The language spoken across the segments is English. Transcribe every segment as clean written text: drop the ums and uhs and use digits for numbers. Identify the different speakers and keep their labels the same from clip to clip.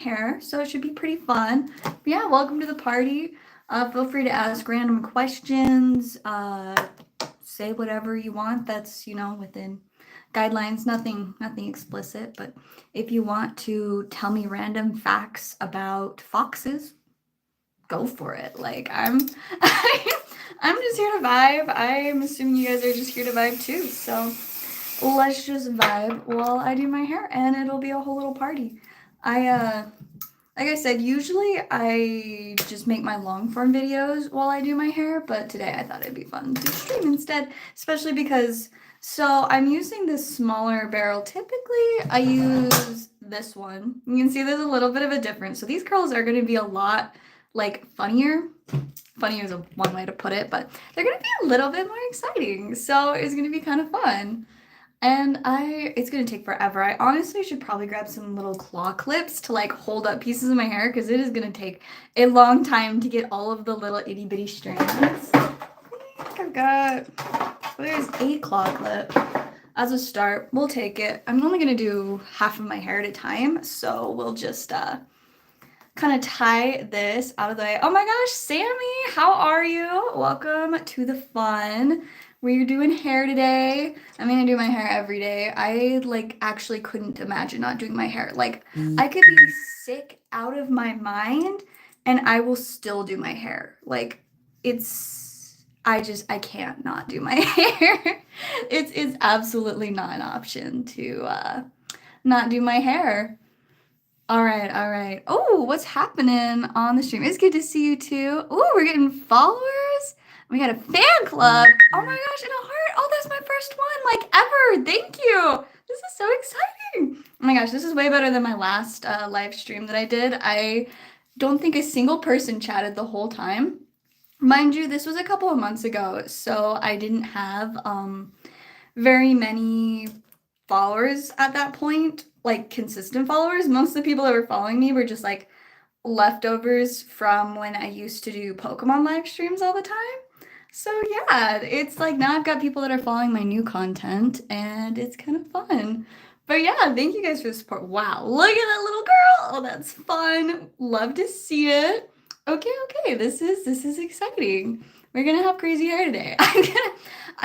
Speaker 1: hair, so it should be pretty fun. But yeah, welcome to the party. Feel free to ask random questions. Say whatever you want. That's within guidelines. Nothing explicit. But if you want to tell me random facts about foxes, go for it. Like I'm just here to vibe. I'm assuming you guys are just here to vibe too. So let's just vibe while I do my hair, and it'll be a whole little party. I like I said, usually I just make my long form videos while I do my hair, but today I thought it'd be fun to stream instead, especially because so I'm using this smaller barrel. Typically I use this one. You can see there's a little bit of a difference. So these curls are going to be a lot like funnier. Funnier is one way to put it, but they're going to be a little bit more exciting. So it's going to be kind of fun. And it's gonna take forever. I honestly should probably grab some little claw clips to like hold up pieces of my hair because it is gonna take a long time to get all of the little itty bitty strands. I think there's 8 claw clip as a start. We'll take it. I'm only gonna do half of my hair at a time, so we'll just kind of tie this out of the way. Oh my gosh, Sammy, how are you? Welcome to the fun. We're doing hair today. I'm gonna do my hair every day. I like actually couldn't imagine not doing my hair. Like I could be sick out of my mind and I will still do my hair. Like I can't not do my hair. It's absolutely not an option to not do my hair. All right. Oh, what's happening on the stream? It's good to see you too. Oh, we're getting followers. We got a fan club. Oh my gosh, and a heart. Oh, that's my first one, like ever. Thank you. This is so exciting. Oh my gosh, this is way better than my last live stream that I did. I don't think a single person chatted the whole time. Mind you, this was a couple of months ago, so I didn't have very many followers at that point, like consistent followers. Most of the people that were following me were just like leftovers from when I used to do Pokemon live streams all the time. So yeah, it's like now I've got people that are following my new content and it's kind of fun. But yeah, thank you guys for the support. Wow, look at that little girl. Oh, that's fun. Love to see it. Okay, this is exciting. We're gonna have crazy hair today.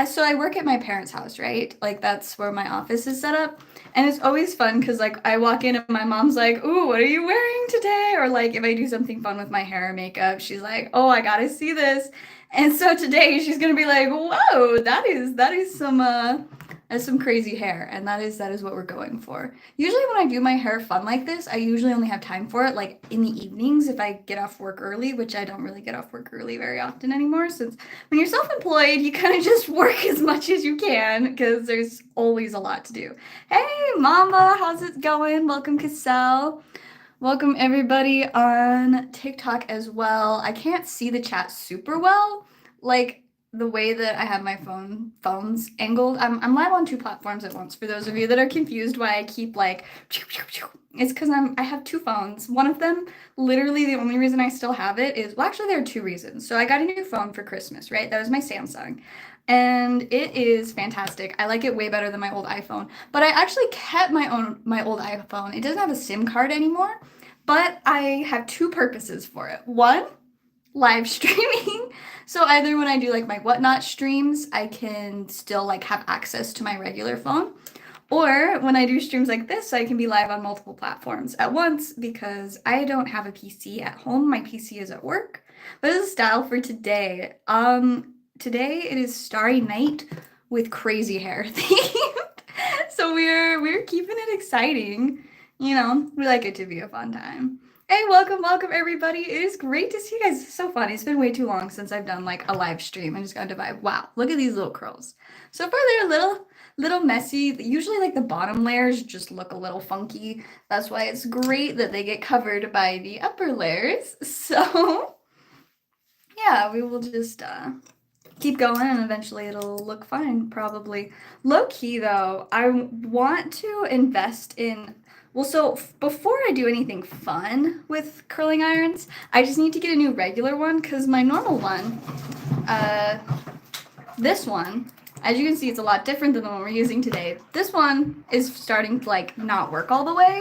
Speaker 1: So I work at my parents' house, right? Like that's where my office is set up. And it's always fun because like I walk in and my mom's like, "Ooh, what are you wearing today?" Or like if I do something fun with my hair or makeup, she's like, "Oh, I gotta see this." And so today she's gonna be like, "Whoa, that is some crazy hair," and that is what we're going for. Usually when I do my hair fun like this, I usually only have time for it like in the evenings if I get off work early, which I don't really get off work early very often anymore, since when you're self-employed, you kind of just work as much as you can because there's always a lot to do. Hey, Mama, how's it going? Welcome, Cassell. Welcome everybody on TikTok as well. I can't see the chat super well, like the way that I have my phones angled. I'm live on 2 platforms at once. For those of you that are confused why I keep like, it's because I have 2 phones. One of them, literally the only reason I still have it is, well, actually there are 2 reasons. So I got a new phone for Christmas, right? That was my Samsung. And it is fantastic. I like it way better than my old iPhone. But I actually kept my old iPhone. It doesn't have a SIM card anymore, but I have 2 purposes for it. One, live streaming. So either when I do like my whatnot streams, I can still like have access to my regular phone. Or when I do streams like this, I can be live on multiple platforms at once because I don't have a PC at home. My PC is at work. But this is style for today. Today it is Starry Night with crazy hair themed. So we're keeping it exciting. You know, we like it to be a fun time. Hey, welcome everybody. It is great to see you guys. It's so fun. It's been way too long since I've done like a live stream. I just got to vibe. Wow, look at these little curls. So far they're a little messy. Usually like the bottom layers just look a little funky. That's why it's great that they get covered by the upper layers. So yeah, we will just keep going and eventually it'll look fine, probably. Low key though, I want to invest in, well, so before I do anything fun with curling irons, I just need to get a new regular one because my normal one, this one, As you can see, it's a lot different than the one we're using today. This one is starting to like not work all the way,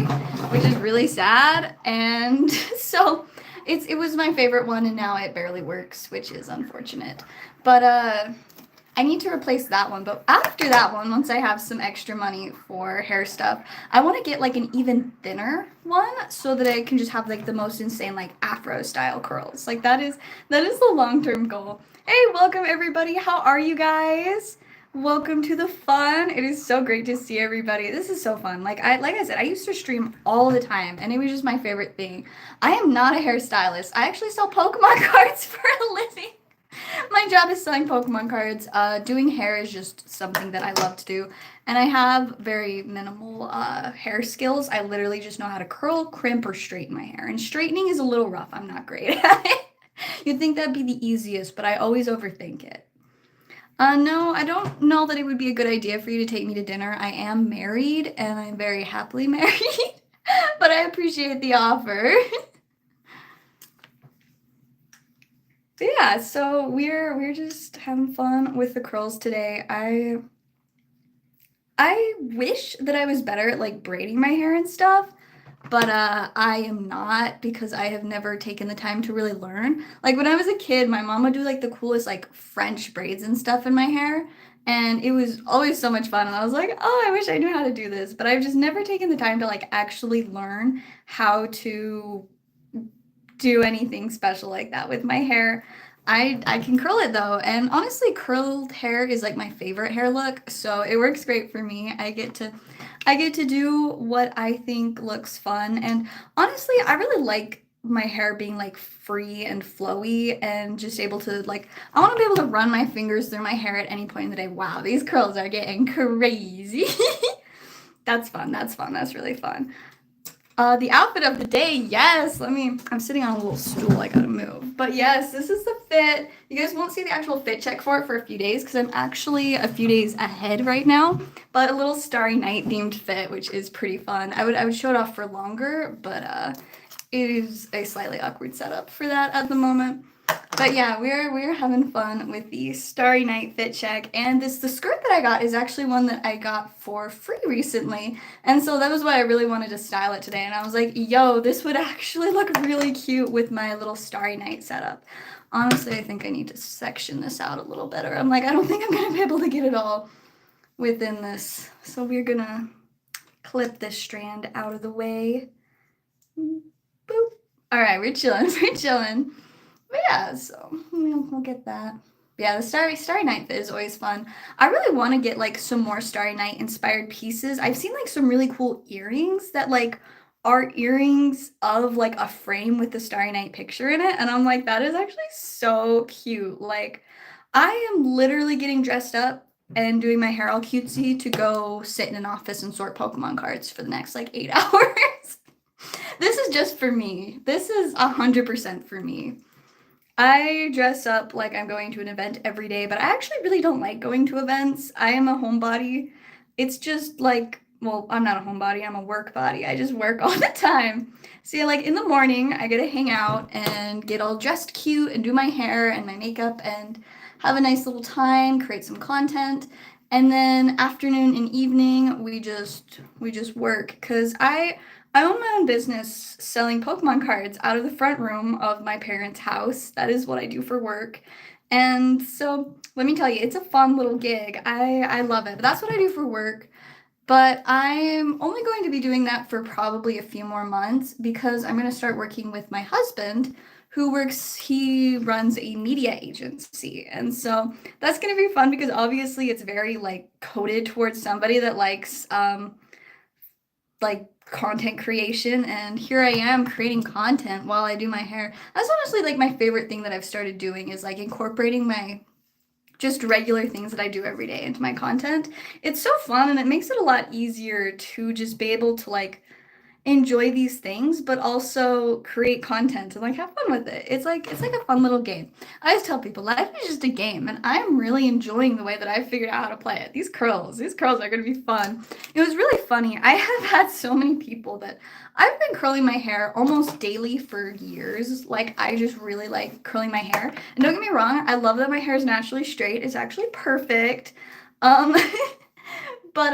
Speaker 1: which is really sad. And so it was my favorite one, and now it barely works, which is unfortunate. But I need to replace that one. But after that one, once I have some extra money for hair stuff, I want to get like an even thinner one so that I can just have like the most insane like afro style curls. Like that is the long-term goal. Hey, welcome everybody. How are you guys? Welcome to the fun. It is so great to see everybody. This is so fun. Like I said, I used to stream all the time and it was just my favorite thing. I am not a hairstylist. I actually sell Pokemon cards for a living. My job is selling Pokemon cards. Doing hair is just something that I love to do. And I have very minimal hair skills. I literally just know how to curl, crimp, or straighten my hair. And straightening is a little rough. I'm not great at it. You'd think that'd be the easiest, but I always overthink it. No, I don't know that it would be a good idea for you to take me to dinner. I am married and I'm very happily married, but I appreciate the offer. Yeah, so we're just having fun with the curls today. I wish that I was better at like braiding my hair and stuff, but I am not because I have never taken the time to really learn. Like when I was a kid, my mom would do like the coolest like French braids and stuff in my hair, and it was always so much fun. And I was like, oh, I wish I knew how to do this, but I've just never taken the time to like actually learn how to do anything special like that with my hair. I can curl it though, and honestly, curled hair is like my favorite hair look, so it works great for me. I get to do what I think looks fun, and honestly, I really like my hair being like free and flowy and just able to like I want to be able to run my fingers through my hair at any point in the day. Wow, these curls are getting crazy. That's fun. That's fun. That's really fun. The outfit of the day, yes. I'm sitting on a little stool, I gotta move. But yes, this is the fit. You guys won't see the actual fit check for it for a few days because I'm actually a few days ahead right now. But a little Starry Night themed fit, which is pretty fun. I would show it off for longer, but it is a slightly awkward setup for that at the moment. But yeah, we're having fun with the Starry Night fit check, and the skirt that I got is actually one that I got for free recently, and so that was why I really wanted to style it today. And I was like, yo, this would actually look really cute with my little Starry Night setup. Honestly, I think I need to section this out a little better. I'm like, I don't think I'm gonna be able to get it all within this, so we're gonna clip this strand out of the way. Boop. All right, we're chilling. We're chilling. But yeah, so we'll get that. Yeah, the Starry Night fit is always fun. I really want to get like some more Starry Night inspired pieces. I've seen like some really cool earrings that like are earrings of like a frame with the Starry Night picture in it, and I'm like, that is actually so cute. Like, I am literally getting dressed up and doing my hair all cutesy to go sit in an office and sort Pokemon cards for the next like 8 hours. This is just for me. This is 100% for me. I dress up like I'm going to an event every day, but I actually really don't like going to events. I am a homebody. It's just like, well, I'm not a homebody, I'm a work body. I just work all the time. So yeah, like in the morning, I get to hang out and get all dressed cute and do my hair and my makeup and have a nice little time, create some content. And then afternoon and evening, we just work because I own my own business selling Pokemon cards out of the front room of my parents' house. That is what I do for work. And so let me tell you, it's a fun little gig. I love it. But that's what I do for work. But I'm only going to be doing that for probably a few more months because I'm going to start working with my husband he runs a media agency. And so that's going to be fun because obviously it's very like coded towards somebody that likes like content creation, and here I am creating content while I do my hair. That's honestly like my favorite thing that I've started doing is like incorporating my just regular things that I do every day into my content. It's so fun and it makes it a lot easier to just be able to like enjoy these things but also create content and like have fun with it. It's like a fun little game. I always tell people life is just a game, and I'm really enjoying the way that I figured out how to play it. These curls are going to be fun. It was really funny. I have had so many people that I've been curling my hair almost daily for years. Like, I just really like curling my hair, and don't get me wrong, I love that my hair is naturally straight. It's actually perfect. Um, but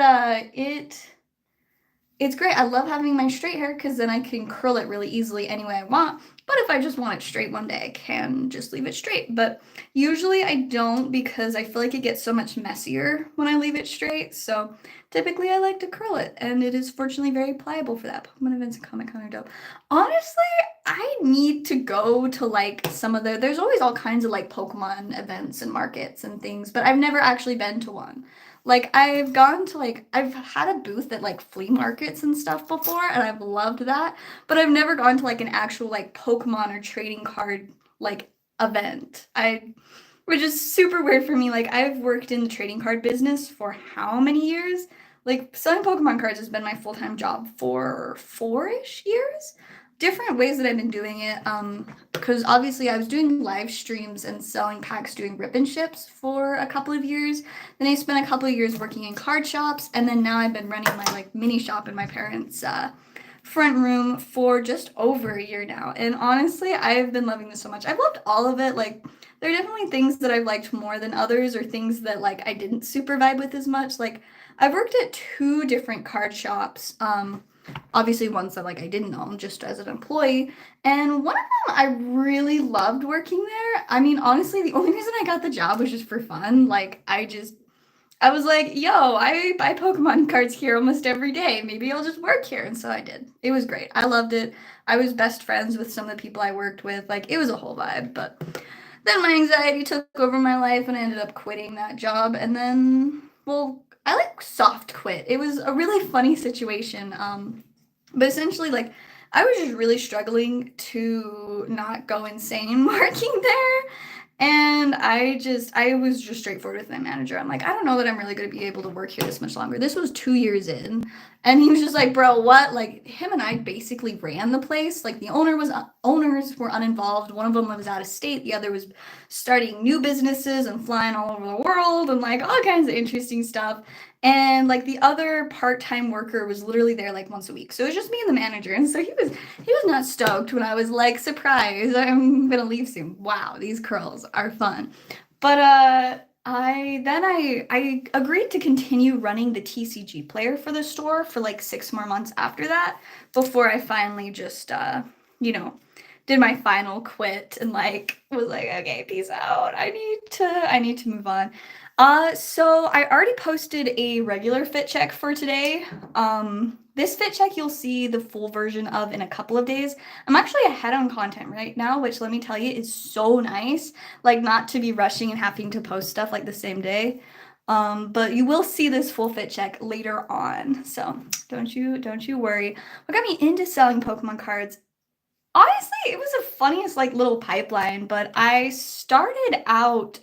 Speaker 1: it's great. I love having my straight hair because then I can curl it really easily any way I want. But if I just want it straight one day, I can just leave it straight. But usually I don't because I feel like it gets so much messier when I leave it straight. So typically I like to curl it, and it is fortunately very pliable for that. Pokemon events and Comic Con are dope. Honestly, I need to go to like some of there's always all kinds of like Pokemon events and markets and things, but I've never actually been to one. Like I've gone to like I've had a booth at like flea markets and stuff before, and I've loved that, but I've never gone to like an actual like Pokemon or trading card like event. I Which is super weird for me. Like I've worked in the trading card business for how many years? Like selling Pokemon cards has been my full-time job for 4-ish years. Different ways that I've been doing it. Because obviously I was doing live streams and selling packs doing rip and ships for a couple of years. Then I spent a couple of years working in card shops, and then now I've been running my like mini shop in my parents' front room for just over a year now. And honestly, I've been loving this so much. I've loved all of it. Like there are definitely things that I've liked more than others, or things that like I didn't super vibe with as much. Like I've worked at two different card shops. Obviously ones that like I didn't own just as an employee. And one of them I really loved working there. I mean, honestly, the only reason I got the job was just for fun. Like I was like, yo, I buy Pokemon cards here almost every day. Maybe I'll just work here. And so I did. It was great. I loved it. I was best friends with some of the people I worked with. Like, it was a whole vibe. But then my anxiety took over my life, and I ended up quitting that job. And then, well, I like soft quit. It was a really funny situation. But essentially, like, I was just really struggling to not go insane working there. And I was just straightforward with my manager. I'm like, I don't know that I'm really going to be able to work here this much longer. This was 2 years in. And he was just like, bro, what? Like, him and I basically ran the place. Like, the owners were uninvolved. One of them was out of state. The other was starting new businesses and flying all over the world and like all kinds of interesting stuff. And like the other part-time worker was literally there like once a week. So it was just me and the manager. And so he was not stoked when I was like, surprise, I'm gonna leave soon. Wow, these curls are fun. But I agreed to continue running the TCG player for the store for like 6 more months after that, before I finally just you know, did my final quit and like was like, okay, peace out. I need to move on. So I already posted a regular fit check for today. This fit check you'll see the full version of in a couple of days. I'm actually ahead on content right now, which let me tell you is so nice. Like not to be rushing and having to post stuff like the same day. But you will see this full fit check later on. So don't you worry. What got me into selling Pokemon cards? Honestly, it was the funniest like little pipeline, but I started out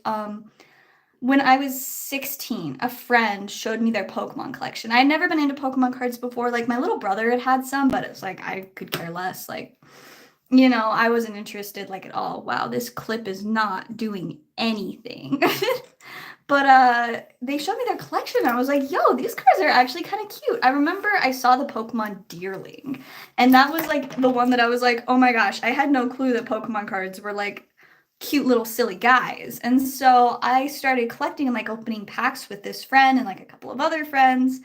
Speaker 1: when I was 16. A friend showed me their Pokemon collection. I had never been into Pokemon cards before. Like my little brother had some, but it's like I could care less. Like, I wasn't interested like at all. Wow, this clip is not doing anything. But they showed me their collection, and I was like, yo, these cards are actually kind of cute. I remember I saw the Pokemon Deerling, and that was like the one that I was like, oh my gosh, I had no clue that Pokemon cards were like cute little silly guys. And so I started collecting and like opening packs with this friend and like a couple of other friends.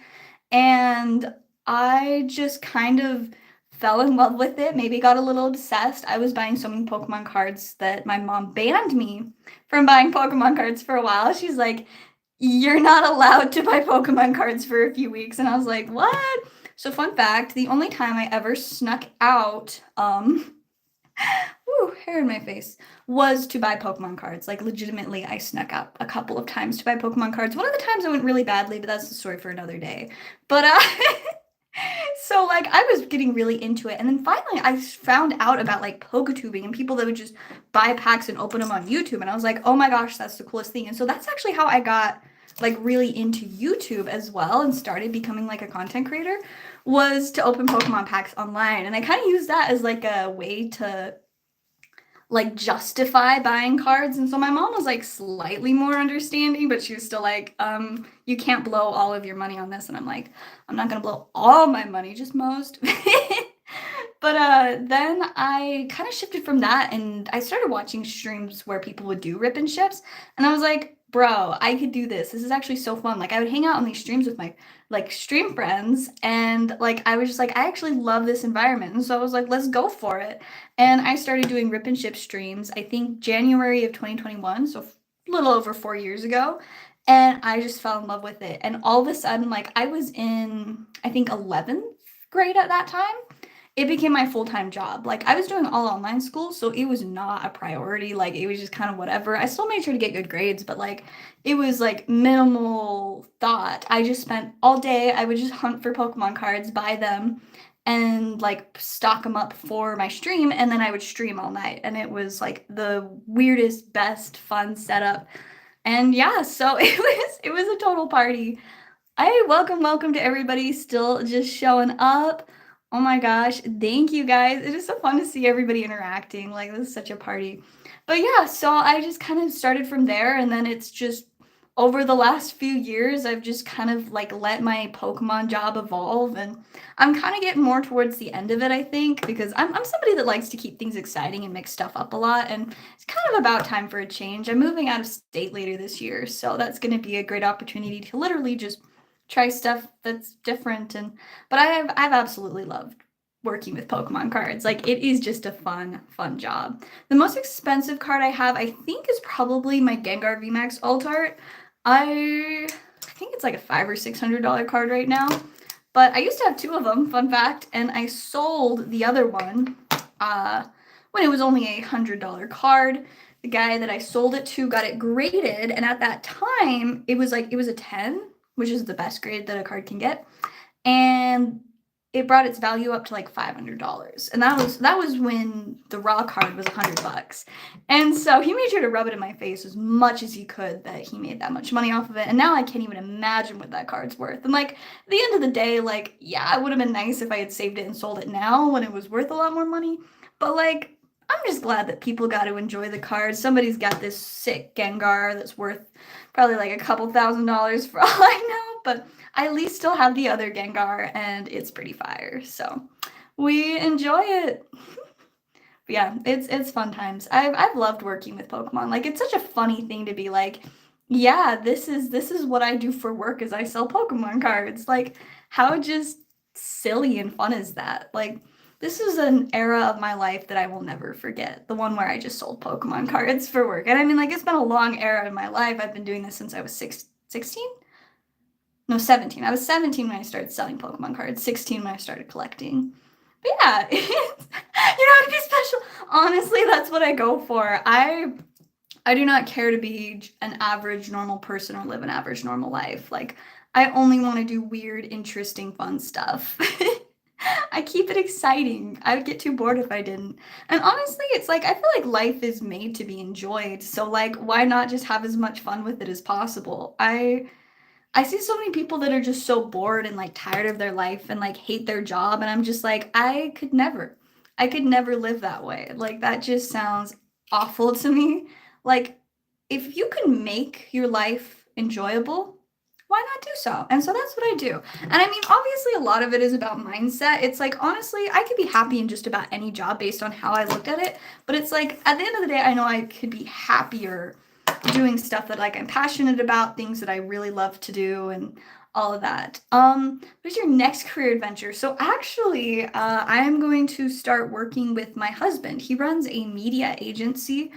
Speaker 1: And I just kind of fell in love with it, maybe got a little obsessed. I was buying so many Pokemon cards that my mom banned me from buying Pokemon cards for a while. She's like, you're not allowed to buy Pokemon cards for a few weeks. And I was like, what? So fun fact, the only time I ever snuck out, hair in my face, was to buy Pokemon cards. Like legitimately, I snuck out a couple of times to buy Pokemon cards. One of the times I went really badly, but that's the story for another day. But so like I was getting really into it, and then finally I found out about like PokeTubing and people that would just buy packs and open them on YouTube, and I was like, oh my gosh, that's the coolest thing. And so that's actually how I got like really into YouTube as well and started becoming like a content creator, was to open Pokemon packs online. And I kind of used that as like a way to like justify buying cards. And so my mom was like slightly more understanding, but she was still like, you can't blow all of your money on this. And I'm like, I'm not gonna blow all my money, just most. But then I kind of shifted from that, and I started watching streams where people would do rip and ships, and I was like, bro, I could do this. This is actually so fun. Like I would hang out on these streams with my like stream friends and like I was just like I actually love this environment. And so I was like, let's go for it. And I started doing Rip and Ship streams, I think January of 2021, so a little over 4 years ago. And I just fell in love with it. And all of a sudden like I was in I think 11th grade at that time. It became my full-time job. Like I was doing all online school, so it was not a priority. Like it was just kind of whatever. I still made sure to get good grades, but like it was like minimal thought. I just spent all day, I would just hunt for Pokemon cards, buy them, and like stock them up for my stream, and then I would stream all night. And it was like the weirdest, best, fun setup. And yeah, so it was a total party. I welcome to everybody still just showing up. Oh my gosh, thank you guys. It is so fun to see everybody interacting. Like this is such a party. But yeah, so I just kind of started from there and then it's just over the last few years I've just kind of like let my Pokemon job evolve and I'm kind of getting more towards the end of it, I think, because I'm somebody that likes to keep things exciting and mix stuff up a lot and it's kind of about time for a change. I'm moving out of state later this year, so that's going to be a great opportunity to literally just try stuff that's different and but I've absolutely loved working with Pokemon cards. Like it is just a fun job. The most expensive card I have I think is probably my Gengar VMAX Altart. I think it's like a $500 or $600 card right now. But I used to have two of them, fun fact, and I sold the other one when it was only $100 card. The guy that I sold it to got it graded, and at that time, it was a 10, which is the best grade that a card can get. And it brought its value up to like $500. And that was when the raw card was $100. And so he made sure to rub it in my face as much as he could that he made that much money off of it. And now I can't even imagine what that card's worth. And like at the end of the day, like, yeah, it would have been nice if I had saved it and sold it now when it was worth a lot more money. But like, I'm just glad that people got to enjoy the cards. Somebody's got this sick Gengar that's worth probably like a couple $1,000s for all I know. But I at least still have the other Gengar and it's pretty fire. So we enjoy it. But yeah, it's fun times. I've loved working with Pokemon. Like it's such a funny thing to be like, yeah, this is what I do for work is I sell Pokemon cards. Like how just silly and fun is that? Like this is an era of my life that I will never forget. The one where I just sold Pokemon cards for work. And I mean like it's been a long era in my life. I've been doing this since I was 16. No, 17. I was 17 when I started selling Pokemon cards, 16 when I started collecting. But yeah, you know, to be special. Honestly, that's what I go for. I do not care to be an average normal person or live an average normal life. Like I only want to do weird, interesting, fun stuff. I keep it exciting. I would get too bored if I didn't. And honestly, it's like I feel like life is made to be enjoyed. So like why not just have as much fun with it as possible? I see so many people that are just so bored and like tired of their life and like hate their job. And I'm just like, I could never. I could never live that way. Like, that just sounds awful to me. Like, if you can make your life enjoyable, why not do so? And so that's what I do. And I mean, obviously, a lot of it is about mindset. It's like, honestly, I could be happy in just about any job based on how I looked at it. But it's like, at the end of the day, I know I could be happier doing stuff that like I'm passionate about, things that I really love to do and all of that. What's your next career adventure? So actually, I am going to start working with my husband. He runs a media agency,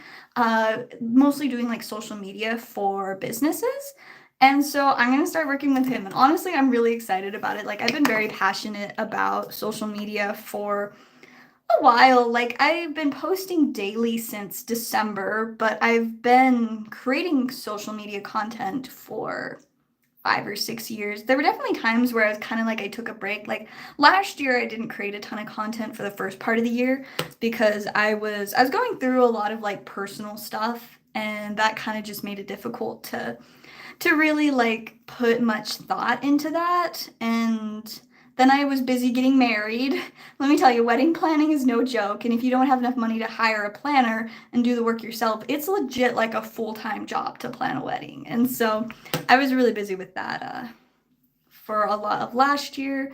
Speaker 1: mostly doing like social media for businesses. And so I'm going to start working with him. And honestly, I'm really excited about it. Like I've been very passionate about social media for a while. Like I've been posting daily since December, but I've been creating social media content for 5 or 6 years. There were definitely times where I was kind of like I took a break. Like last year I didn't create a ton of content for the first part of the year because I was going through a lot of like personal stuff and that kind of just made it difficult to really like put much thought into that. And then I was busy getting married. Let me tell you, wedding planning is no joke. And if you don't have enough money to hire a planner and do the work yourself, it's legit like a full-time job to plan a wedding. And so I was really busy with that for a lot of last year.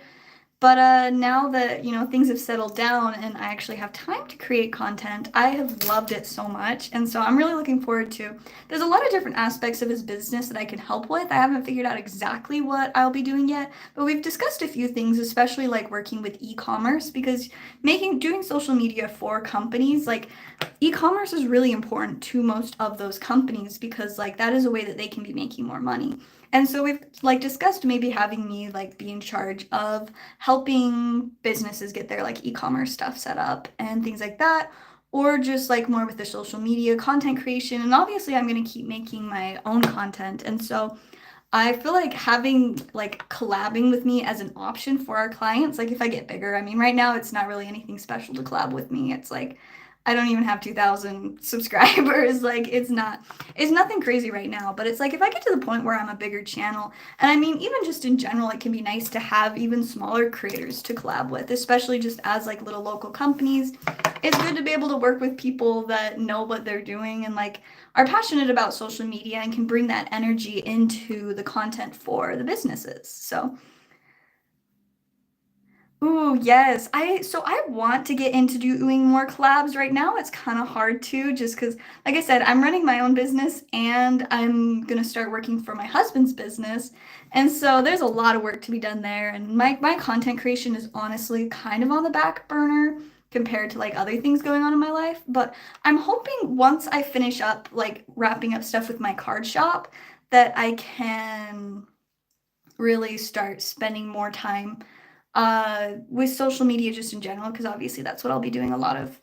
Speaker 1: But now that, things have settled down and I actually have time to create content, I have loved it so much. And so I'm really looking forward to. There's a lot of different aspects of his business that I can help with. I haven't figured out exactly what I'll be doing yet, but we've discussed a few things, especially like working with e-commerce, because doing social media for companies, like e-commerce is really important to most of those companies because like that is a way that they can be making more money. And so we've like discussed maybe having me like be in charge of helping businesses get their like e-commerce stuff set up and things like that, or just like more with the social media content creation. And obviously I'm going to keep making my own content. And so I feel like having like collabing with me as an option for our clients, like if I get bigger, I mean, right now it's not really anything special to collab with me. It's like I don't even have 2,000 subscribers. Like it's nothing crazy right now, but it's like if I get to the point where I'm a bigger channel, and I mean, even just in general, it can be nice to have even smaller creators to collab with, especially just as like little local companies. It's good to be able to work with people that know what they're doing and like are passionate about social media and can bring that energy into the content for the businesses. So, ooh, yes. I want to get into doing more collabs. Right now it's kind of hard to just because like I said, I'm running my own business and I'm gonna start working for my husband's business. And so there's a lot of work to be done there. And my content creation is honestly kind of on the back burner compared to like other things going on in my life. But I'm hoping once I finish up like wrapping up stuff with my card shop that I can really start spending more time with social media just in general, because obviously that's what I'll be doing a lot of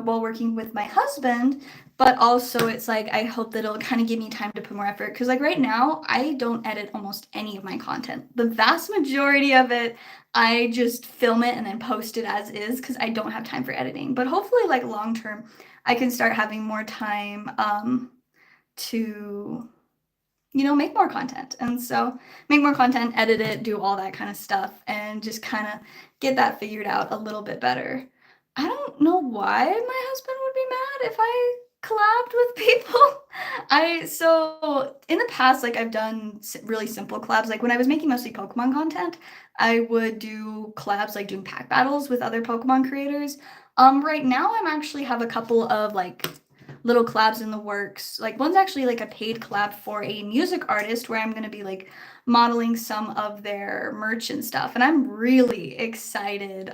Speaker 1: while working with my husband. But also, it's like I hope that it'll kind of give me time to put more effort. Because, like, right now, I don't edit almost any of my content. The vast majority of it, I just film it and then post it as is because I don't have time for editing. But hopefully, like, long term, I can start having more time to make more content. And so make more content, edit it, do all that kind of stuff, and just kind of get that figured out a little bit better. I don't know why my husband would be mad if I collabed with people. So in the past, like I've done really simple collabs. Like when I was making mostly Pokemon content, I would do collabs like doing pack battles with other Pokemon creators. Right now I'm actually have a couple of like little collabs in the works. Like one's actually like a paid collab for a music artist where I'm going to be like modeling some of their merch and stuff. And I'm really excited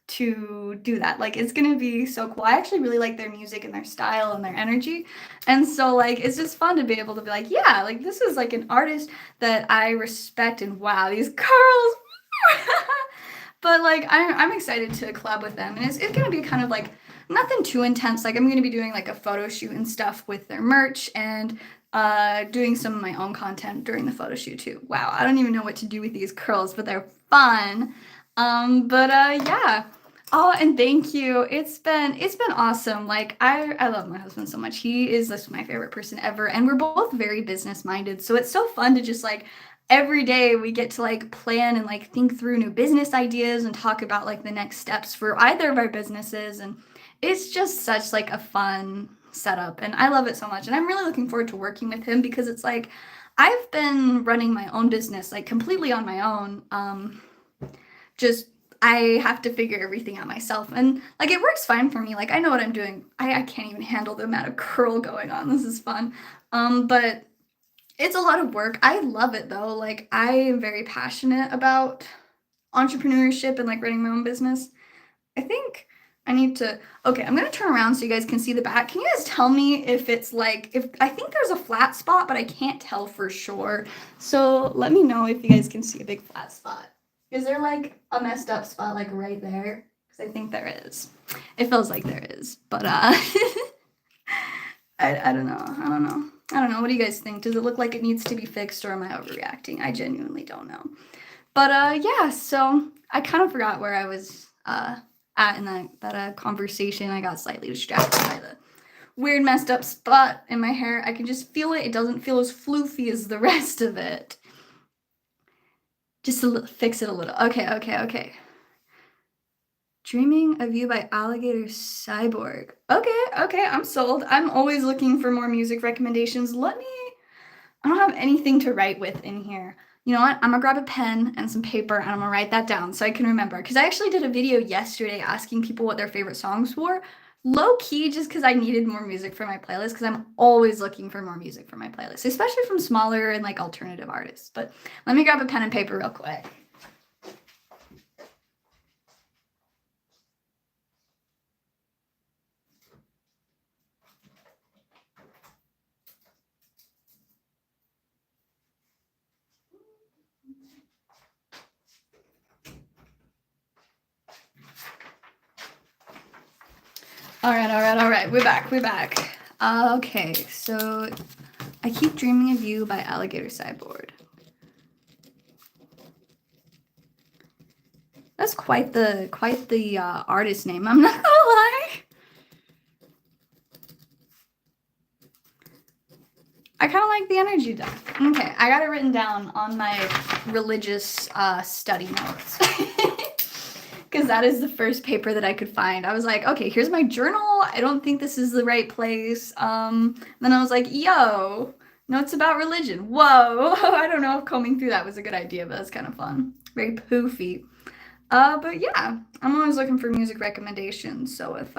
Speaker 1: to do that. Like it's going to be so cool. I actually really like their music and their style and their energy. And so like it's just fun to be able to be like, yeah, like this is like an artist that I respect and wow, these curls. But like I'm excited to collab with them, and it's gonna be kind of like nothing too intense. Like I'm gonna be doing like a photo shoot and stuff with their merch, and doing some of my own content during the photo shoot too. Wow, I don't even know what to do with these curls, but they're fun. But yeah. Oh, and thank you. It's been awesome. Like I love my husband so much. He is just my favorite person ever, and we're both very business minded. So it's so fun to just like every day we get to like plan and like think through new business ideas and talk about like the next steps for either of our businesses, and it's just such like a fun setup and I love it so much, and I'm really looking forward to working with him because it's like I've been running my own business like completely on my own. Just I have to figure everything out myself, and like it works fine for me. Like I know what I'm doing. I can't even handle the amount of curl going on. This is fun. But it's a lot of work. I love it though. Like I am very passionate about entrepreneurship and like running my own business. I think I need to. Okay, I'm gonna turn around so you guys can see the back. Can you guys tell me if it's like if I think there's a flat spot, but I can't tell for sure. So let me know if you guys can see a big flat spot. Is there like a messed up spot like right there? Because I think there is. It feels like there is, but I don't know. I don't know. I don't know. What do you guys think? Does it look like it needs to be fixed or am I overreacting? I genuinely don't know. But yeah, so I kind of forgot where I was at in that conversation. I got slightly distracted by the weird messed up spot in my hair. I can just feel it. It doesn't feel as floofy as the rest of it. Just to fix it a little. Okay. Dreaming of You by Alligator Cyborg. Okay, I'm sold. I'm always looking for more music recommendations. I don't have anything to write with in here. You know what? I'm gonna grab a pen and some paper and I'm gonna write that down so I can remember. Because I actually did a video yesterday asking people what their favorite songs were. Low key, just because I needed more music for my playlist, because I'm always looking for more music for my playlist, especially from smaller and like alternative artists. But let me grab a pen and paper real quick. All right. We're back. Okay, so I Keep Dreaming of You by Alligator Sideboard. That's quite the artist name, I'm not gonna lie. I kind of like the energy though. Okay, I got it written down on my religious study notes. Because that is the first paper that I could find. I was like, okay, here's my journal. I don't think this is the right place. Then I was like, yo, notes about religion. Whoa, I don't know if combing through that was a good idea, but that's kind of fun. Very poofy. But yeah, I'm always looking for music recommendations. So if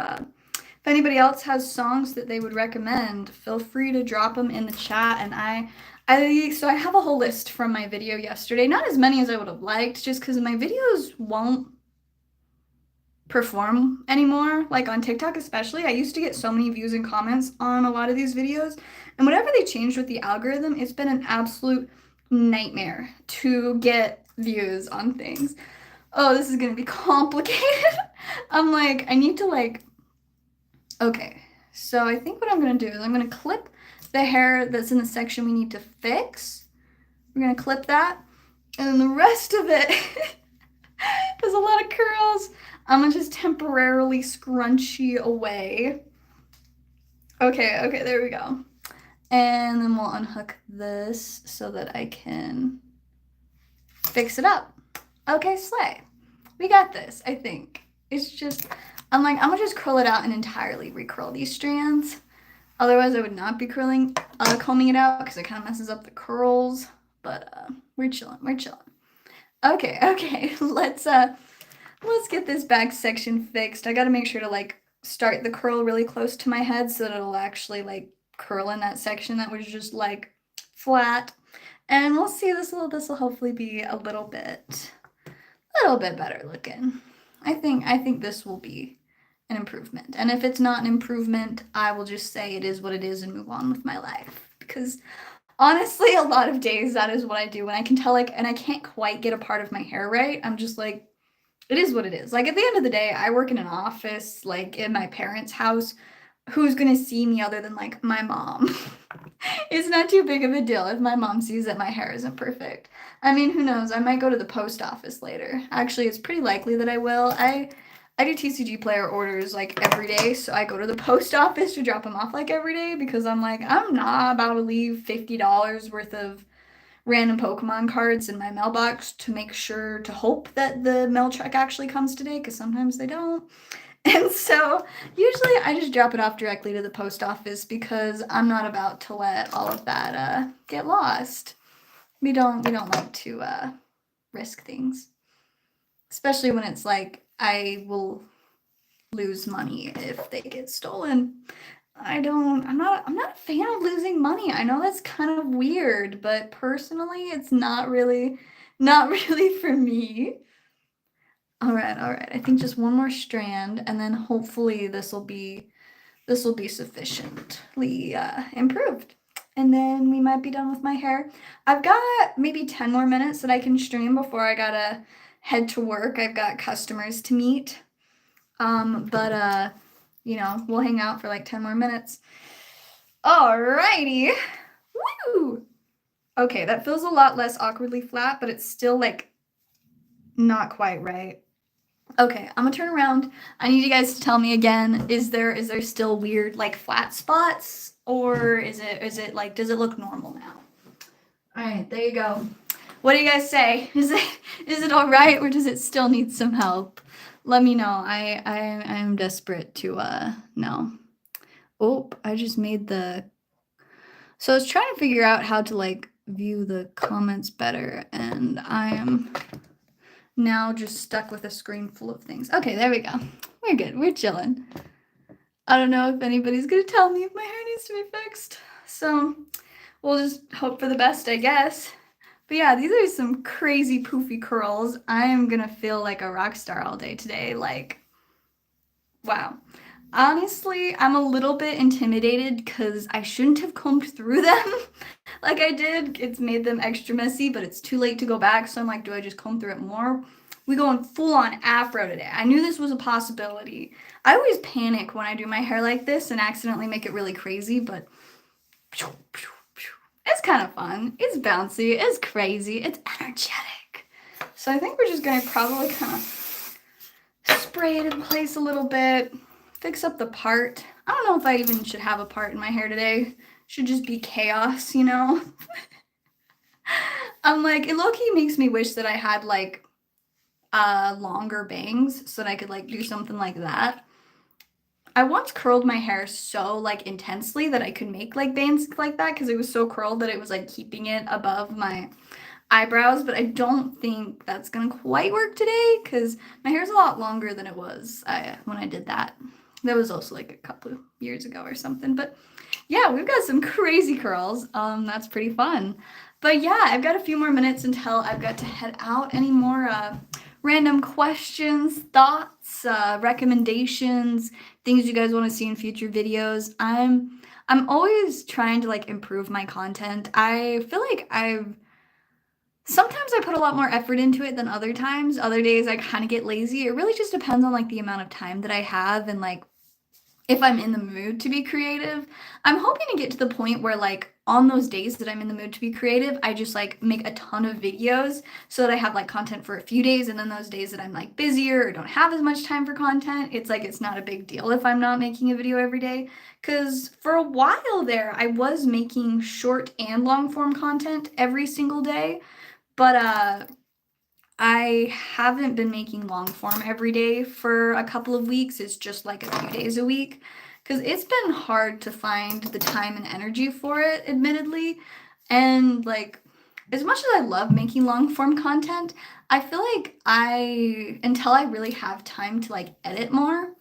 Speaker 1: anybody else has songs that they would recommend, feel free to drop them in the chat. And so I have a whole list from my video yesterday. Not as many as I would have liked, just because my videos won't perform anymore, like on TikTok especially. I used to get so many views and comments on a lot of these videos, and whatever they changed with the algorithm, it's been an absolute nightmare to get views on things. Oh, this is gonna be complicated. I'm like, I need to okay, so I think what I'm gonna do is I'm gonna clip the hair that's in the section we need to fix. We're gonna clip that, and then the rest of it there's a lot of curls. I'm gonna just temporarily scrunchie away. Okay, there we go. And then we'll unhook this so that I can fix it up. Okay, slay. We got this, I think. It's just, I'm gonna just curl it out and entirely recurl these strands. Otherwise, I would not be combing it out because it kind of messes up the curls. But we're chilling. Okay. Let's get this back section fixed. I gotta make sure to start the curl really close to my head so that it'll actually curl in that section that was just flat. And we'll see, this will hopefully be a little bit better looking. I think this will be an improvement. And if it's not an improvement, I will just say it is what it is and move on with my life. Because honestly, a lot of days that is what I do when I can tell and I can't quite get a part of my hair right. I'm just like, it is what it is. At the end of the day, I work in an office, in my parents' house. Who's gonna see me other than my mom? It's not too big of a deal if my mom sees that my hair isn't perfect. I mean, who knows? I might go to the post office later. Actually, it's pretty likely that I will. I do TCG player orders every day, so I go to the post office to drop them off every day because I'm not about to leave $50 worth of random Pokemon cards in my mailbox to hope that the mail truck actually comes today, because sometimes they don't. And so usually I just drop it off directly to the post office because I'm not about to let all of that get lost. We don't like to risk things, especially when it's I will lose money if they get stolen. I'm not a fan of losing money. I know that's kind of weird, but personally, it's not really for me. All right. I think just one more strand, and then hopefully this will be sufficiently improved. And then we might be done with my hair. I've got maybe 10 more minutes that I can stream before I gotta head to work. I've got customers to meet. But we'll hang out for 10 more minutes. Alrighty. Woo! Okay, that feels a lot less awkwardly flat, but it's still not quite right. Okay, I'm gonna turn around. I need you guys to tell me again, is there still weird flat spots, or is it does it look normal now? Alright, there you go. What do you guys say? Is it alright, or does it still need some help? Let me know. I'm desperate to know. Oh, I just made so I was trying to figure out how to view the comments better, and I am now just stuck with a screen full of things. Okay, there we go. We're good. We're chilling. I don't know if anybody's gonna tell me if my hair needs to be fixed. So we'll just hope for the best, I guess. But yeah, these are some crazy poofy curls. I am gonna feel like a rock star all day today. Like, wow. Honestly, I'm a little bit intimidated because I shouldn't have combed through them like I did. It's made them extra messy, but it's too late to go back. So I'm like, do I just comb through it more? We going full on afro today. I knew this was a possibility. I always panic when I do my hair like this and accidentally make it really crazy, but it's kind of fun. It's bouncy. It's crazy. It's energetic. So I think we're just going to probably kind of spray it in place a little bit, fix up the part. I don't know if I even should have a part in my hair today. Should just be chaos, you know? I'm like, it low-key makes me wish that I had like longer bangs so that I could like do something like that. I once curled my hair so like intensely that I could make like bangs like that because it was so curled that it was like keeping it above my eyebrows, but I don't think that's gonna quite work today because my hair's a lot longer than it was when I did that. That was also like a couple of years ago or something, but yeah, we've got some crazy curls. That's pretty fun. But yeah, I've got a few more minutes until I've got to head out. Any more random questions, thoughts, recommendations, things you guys want to see in future videos? I'm always trying to like improve my content. I feel like sometimes I put a lot more effort into it than other times. Other days I kind of get lazy. It really just depends on like the amount of time that I have and like if I'm in the mood to be creative. I'm hoping to get to the point where like on those days that I'm in the mood to be creative, I just like make a ton of videos so that I have like content for a few days, and then those days that I'm like busier or don't have as much time for content, it's like it's not a big deal if I'm not making a video every day. Cause for a while there, I was making short and long form content every single day, but I haven't been making long form every day for a couple of weeks. It's just like a few days a week because it's been hard to find the time and energy for it, admittedly. And like, as much as I love making long form content, I feel like until I really have time to like edit more,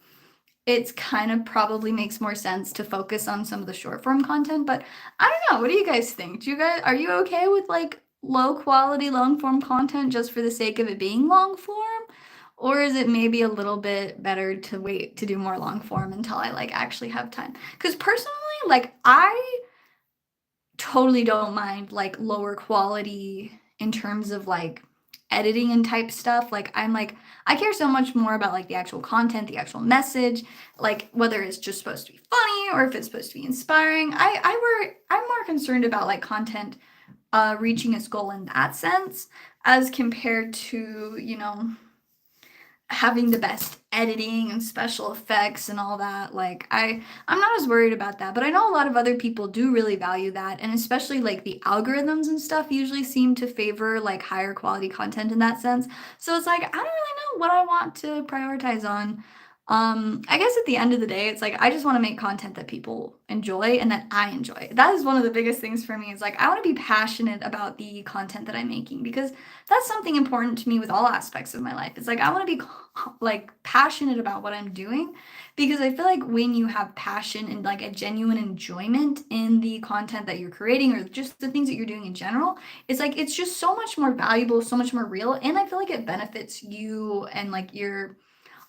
Speaker 1: it's kind of probably makes more sense to focus on some of the short form content. But I don't know. What do you guys think? Are you okay with like low quality long form content just for the sake of it being long form? Or is it maybe a little bit better to wait to do more long form until I like actually have time? Because personally, like I totally don't mind like lower quality in terms of like editing and type stuff. Like I'm like I care so much more about like the actual content, the actual message, like whether it's just supposed to be funny or if it's supposed to be inspiring. I'm more concerned about like content reaching its goal in that sense as compared to, you know, having the best editing and special effects and all that. Like I'm not as worried about that, but I know a lot of other people do really value that, and especially like the algorithms and stuff usually seem to favor like higher quality content in that sense. So it's like I don't really know what I want to prioritize on. I guess at the end of the day, it's like I just want to make content that people enjoy and that I enjoy. That is one of the biggest things for me. Is like I want to be passionate about the content that I'm making because that's something important to me with all aspects of my life. It's like I want to be like passionate about what I'm doing because I feel like when you have passion and like a genuine enjoyment in the content that you're creating or just the things that you're doing in general, it's like it's just so much more valuable, so much more real, and I feel like it benefits you and like your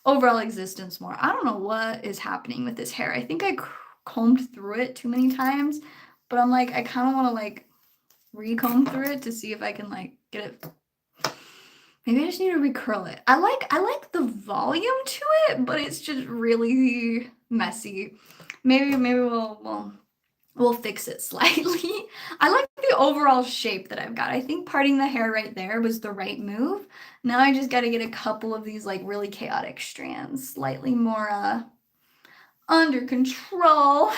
Speaker 1: overall existence more. I don't know what is happening with this hair. I think I combed through it too many times, but I'm like I kind of want to like recomb through it to see if I can like get it. Maybe I just need to recurl it. I like the volume to it, but it's just really messy. Maybe we'll fix it slightly. I like the overall shape that I've got. I think parting the hair right there was the right move. Now I just got to get a couple of these like really chaotic strands slightly more under control.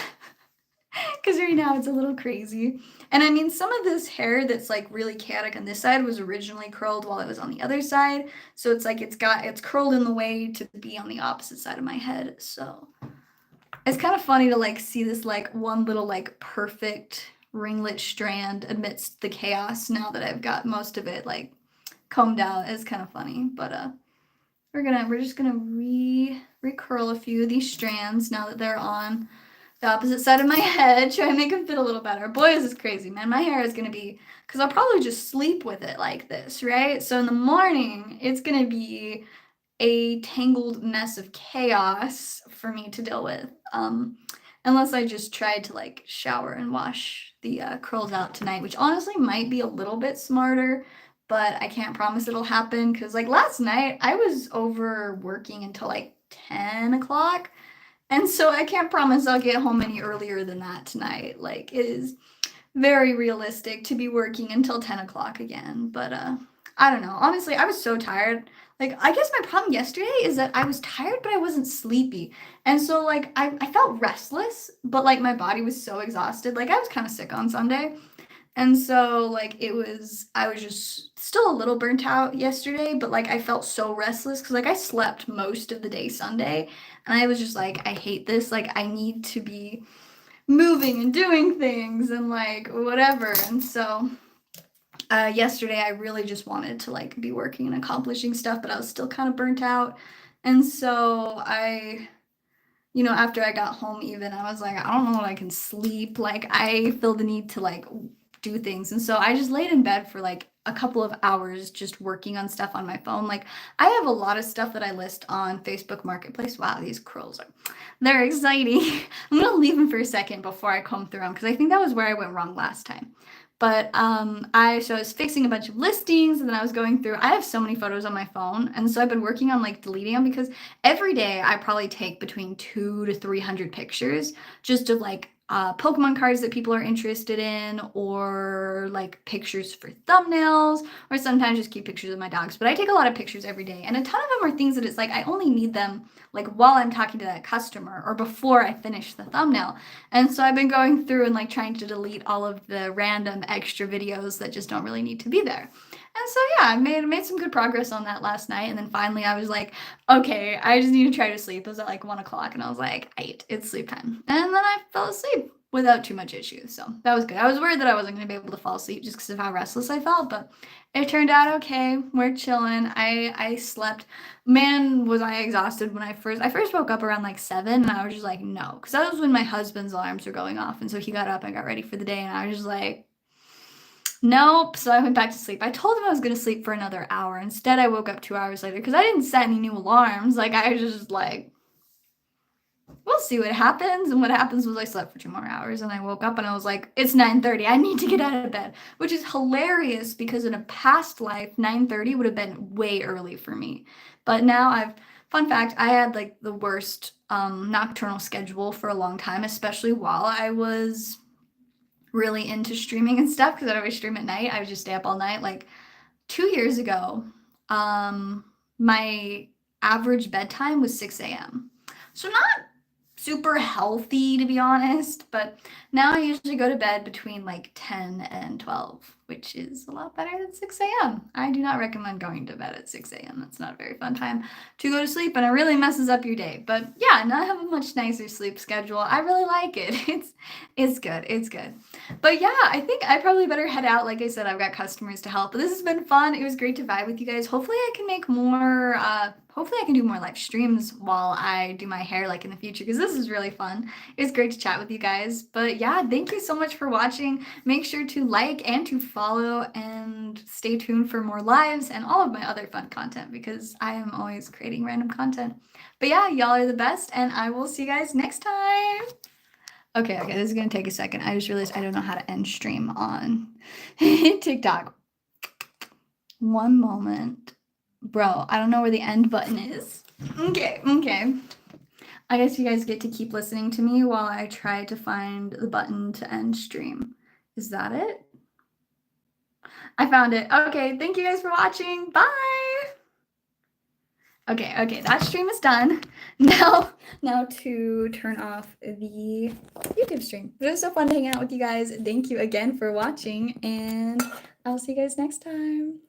Speaker 1: Because right now it's a little crazy. And I mean, some of this hair that's like really chaotic on this side was originally curled while it was on the other side. So it's like it's curled in the way to be on the opposite side of my head. So it's kind of funny to like see this like one little like perfect ringlet strand amidst the chaos now that I've got most of it like combed out. It's kind of funny, but we're just gonna recurl a few of these strands now that they're on the opposite side of my head, try and make them fit a little better. Boy, is this crazy, man. My hair is gonna be, because I'll probably just sleep with it like this, right? So in the morning, it's gonna be a tangled mess of chaos for me to deal with. Unless I just tried to like shower and wash the curls out tonight, which honestly might be a little bit smarter, but I can't promise it'll happen because like last night I was over working until like 10 o'clock. And so I can't promise I'll get home any earlier than that tonight. Like it is very realistic to be working until 10 o'clock again. But I don't know. Honestly, I was so tired. Like I guess my problem yesterday is that I was tired, but I wasn't sleepy. And so like I felt restless, but like my body was so exhausted. Like I was kind of sick on Sunday. And so like I was just still a little burnt out yesterday, but like I felt so restless because like I slept most of the day Sunday and I was just like, I hate this. Like I need to be moving and doing things and like whatever. And so yesterday I really just wanted to like be working and accomplishing stuff, but I was still kind of burnt out. And so after I got home even, I was like, I don't know that I can sleep. Like I feel the need to like do things. And so I just laid in bed for like a couple of hours just working on stuff on my phone. Like I have a lot of stuff that I list on Facebook Marketplace. Wow, these curls they're exciting. I'm gonna leave them for a second before I comb through them because I think that was where I went wrong last time. But I was fixing a bunch of listings and then I was going through. I have so many photos on my phone, and so I've been working on like deleting them because every day I probably take between 200 to 300 pictures just of like Pokemon cards that people are interested in, or like pictures for thumbnails, or sometimes just keep pictures of my dogs. But I take a lot of pictures every day, and a ton of them are things that it's like I only need them like while I'm talking to that customer or before I finish the thumbnail. And so I've been going through and like trying to delete all of the random extra videos that just don't really need to be there. And so yeah, I made some good progress on that last night. And then finally I was like, okay, I just need to try to sleep. It was at like 1 o'clock and I was like, it's sleep time. And then I fell asleep without too much issue. So that was good. I was worried that I wasn't going to be able to fall asleep just because of how restless I felt, but it turned out okay. We're chilling. I slept. Man, was I exhausted when I first woke up around like 7 and I was just like, no, because that was when my husband's alarms were going off. And so he got up and got ready for the day and I was just like, nope. So I went back to sleep. I told him I was going to sleep for another hour. Instead, I woke up 2 hours later because I didn't set any new alarms. Like I was just like, we'll see what happens. And what happens was I slept for 2 more hours and I woke up and I was like, it's 9:30. I need to get out of bed, which is hilarious because in a past life, 9:30 would have been way early for me. But now fun fact, I had like the worst nocturnal schedule for a long time, especially while I was really into streaming and stuff because I'd always stream at night. I would just stay up all night. Like 2 years ago, my average bedtime was 6 a.m. So not super healthy to be honest, but now I usually go to bed between like 10 and 12, which is a lot better than 6 a.m. I do not recommend going to bed at 6 a.m. That's not a very fun time to go to sleep and it really messes up your day. But yeah, now I have a much nicer sleep schedule. I really like it. It's good. It's good. But yeah, I think I probably better head out. Like I said, I've got customers to help, but this has been fun. It was great to vibe with you guys. Hopefully I can make more hopefully I can do more live streams while I do my hair like in the future because this is really fun. It was great to chat with you guys. But yeah, thank you so much for watching. Make sure to like and to follow and stay tuned for more lives and all of my other fun content because I am always creating random content. But yeah, y'all are the best and I will see you guys next time. Okay, this is gonna take a second. I just realized I don't know how to end stream on TikTok. One moment. Bro, I don't know where the end button is. Okay. I guess you guys get to keep listening to me while I try to find the button to end stream. Is that it? I found it. Okay, thank you guys for watching. Bye! Okay, that stream is done. Now to turn off the YouTube stream. It was so fun to hang out with you guys. Thank you again for watching, and I'll see you guys next time.